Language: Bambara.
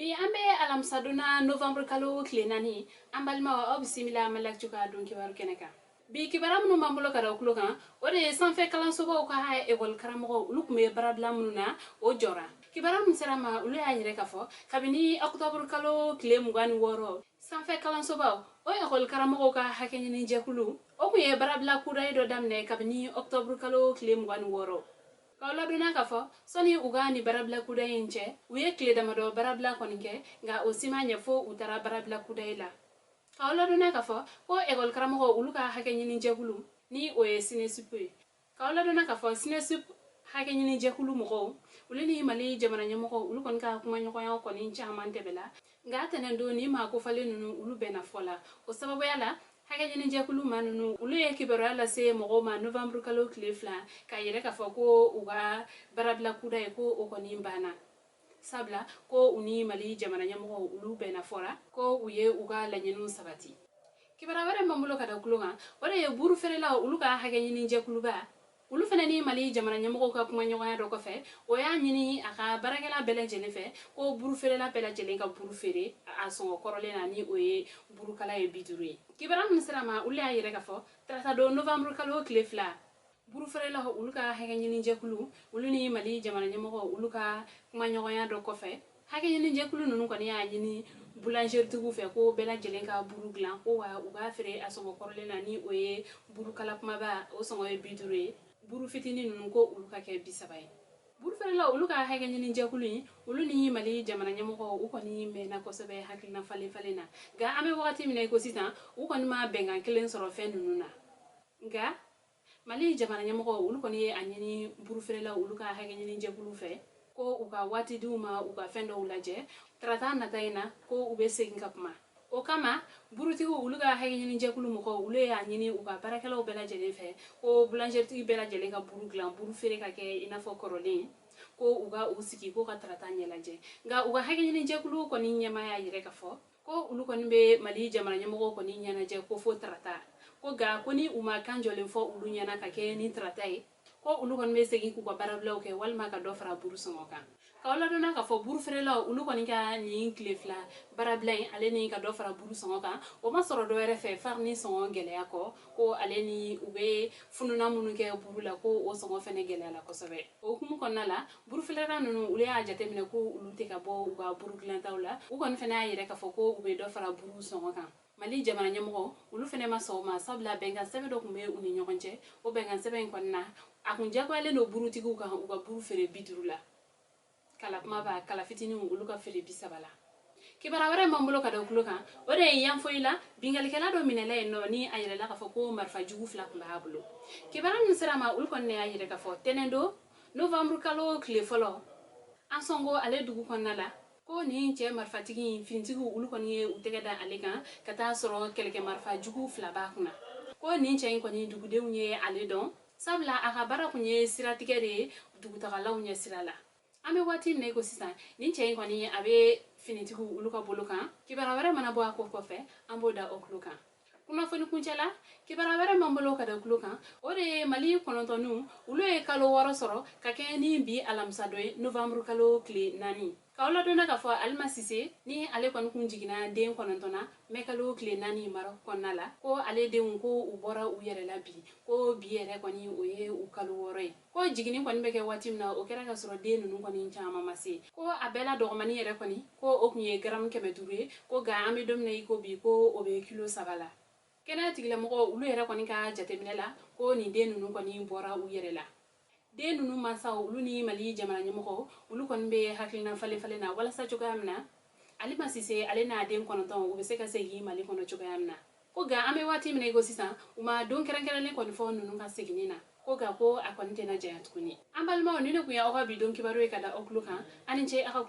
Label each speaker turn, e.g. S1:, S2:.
S1: Bi ambe alamsaduna November kalo klenani ambalma wa bisimila malak juga don kibaru keneka. Bi kibara munu mambulo kada ukulokan ode sanfe kalansoba ka ha ekol karamo ulukume barabla mununa o jora. Kibara mun serama ulu ya yire kafo kabini October kalo kle mugani woro sanfe kalansoba o ekol karamo ka hakenyi ni jekulu o kuye barabla kuda do damne kabini October kalo kle mugani woro. Kawla duna kafo soni ugani barabla kuda yinche uye kle damado barabla konike nga osima nyefo utara barabla kuda ila. Kawla duna kafo ko ekol karamo uluka hakenyi ni jekulu ni oye sinesupu. Kawla duna kafo sinesup hakenyi ni jekulu moko ulini mali jamana nyamoko ulukonka kuma nyokoya koni ncha amante bela nga tenendo ni mako fale nunu ulu bena fola o sababu yala hakenyi ni jekulu manunu ulu ye kibero ala se moko ma November kalo klefla ka yere kafo ko uga barabla kuda ko okoni mbana sabla ko uni mali jamana nyamoko ulu bena fola ko uye uga lanyenu sabati kibara ware mamulo kada kulunga ware buru ferela uluka hakenyi ni jekulu ba ulu fana ni mali jamana nyamoko ka kuma nyoya do ko fe o ya nyini aka barakela bele jele fe ko buru fere la bele jele ka buru fere a songo korole na ni oye buru kala e bidure kibara musrama ulu ya yire ka fo trata do November kalo klefla buru fere la ulu ka hege nyini jekulu ulu ni mali jamana nyamoko ulu ka kuma nyoya do ko fe hage nyini jekulu nunu ko ni ya nyini boulanger tugu fe ko bela jele ka buru glan ko wa uga fere a songo korole na ni oye buru kala kuma ba o songo e bidure buru fitini nunu ko ulu ka ke bisabaye buru ferela ulu ka hege nyini jekulu ulu ni mali jamana nyamoko u ko ni me na ko sebe hakina fale na ga ame wakati mine ko sitan u ko ni ma benga kelen soro fe nunu na ga mali jamana nyamoko ulu ko ni anyini buru ferela ulu ka hege nyini jekulu fe ko uka wati duma uka fendo ulaje trata na taina ko ube segin kapma o kama burutigo uluga hege nyini jekulu moko ule ya nyini uka barakela o bela jele fe ko boulanger tigi bela jele ka buru glan buru fere ka ke inafo korolin ko uga usiki ko ka trata nyelaje nga uga hege nyini jekulu ko ni nyama ya yire ka fo ko ulu ko nimbe mali jamana nyamoko ko ni nyana je ko fo trata ko ga ko ni uma kanjole fo ulu nyana ka ke ni trata e ko ulu kon be segi ku ko barabla o ke walma ka do fara buru songoka kawla dona ka fo buru ferela ulu kon ka ni klefla barabla ale ni ka do fara buru songoka o ma soro do were fe farni songo gele yako ko ale ni ube fununa munu ke buru la ko o songo fene gele la ko sobe o kum kon nala buru ferela nunu ule a jate mine ko ulu te ka bo uga buru glantawla u kon fene ayire ka fo ko ube do fara buru songoka mali jamana nyamoko ulu fene ma so ma sabla benga sebe do kumbe uni nyokonche o benga sebe kon na akunja ko ale no buru tigu ka uga buru fere bidurula kala kuma ba kala fitini ulu ka fere bisabala kibara ware mambulo kada ukuloka ore yan foila bingali kala do minele no ni ayire la ka fo ko marfa jugu fla kuma habulo kibara musrama ul kon ne ayire ka fo tenendo November kalo kle folo ansongo ale dugu konnala ko ni che marfa tigi fintigu ulu kon ye utegeda ale kan kata soro kelke marfa jugu fla ba kuna ko ni che ko ni dugu de unye ale don sabla aka bara kunye siratigere dugu tagala unye sirala ame wati ne ko sisan ni che ko ni abe finitigu uluka boluka kibara ware mana bo akoko fe ambo da okluka kuna foni kunchela kibara ware mambolo kada okluka ore mali konontonu ulo e kalo waro soro kakeni bi alamsadoy November kalo kle nani kawla dona ka fo almasise ni ale kon kunjigina den konontona mekalo kle nani maro konnala ko ale den ko ubora uyere labi ko biere koni oye u kalo wore ko jigini koni beke watimna o kera ka soro den nunu koni chama mase ko abela dogmani yere koni ko okunye gram keme dure ko ga ami domne ko bi ko obe kilo sabala kena tigile moko ulu yere koni ka jateminela ko ni den nunu koni bora uyere la den nunu masa ulu ni mali jamana nyamoko ulu kon be haklina fale na wala sa jogamna ali masise ale na den kononton ube se ka segi mali kono jogamna ko ga ame wati mine go sisan uma don kerenkere le kon fo nunu ka seginina ko ga ko akonte na jayat kuni ambal ma onine kuya oka bi don kibaru e kada okluka aninche aka